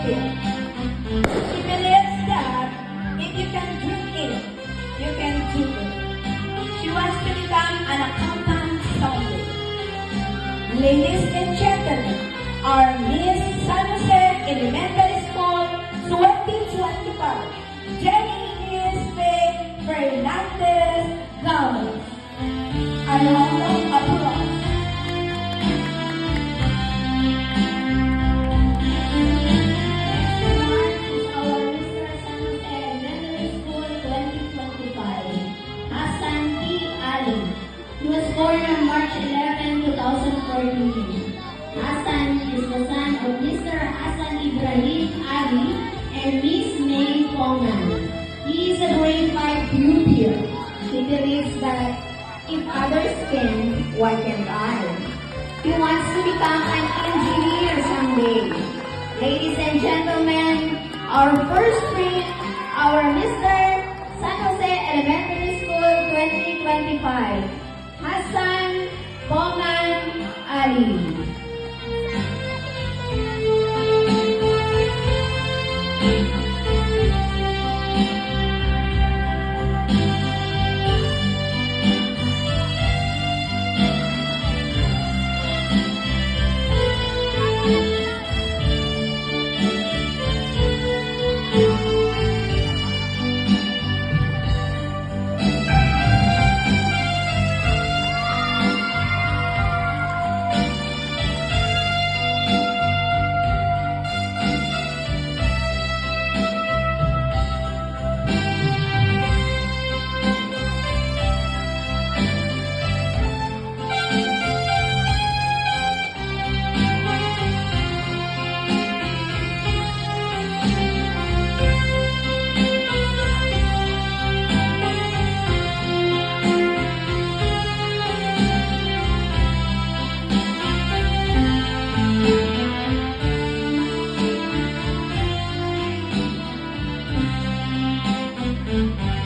it. She believes that if you can dream it, you can do it. She wants to become an accountant someday. Ladies and gentlemen, our Miss San Jose Elementary School 2025, Jenny Faith Fernandez Gomez. A round of applause. He was born on March 11, 2014. Hassan is the son of Mr. Hassan Ibrahim Ali and Miss May Pongan. He is a grade 5 pupil. He believes that if others can, why can't I? He wants to become an engineer someday. Ladies and gentlemen, our first prince, our Mr. San Jose Elementary School 2025. Hassan Pongan Ali.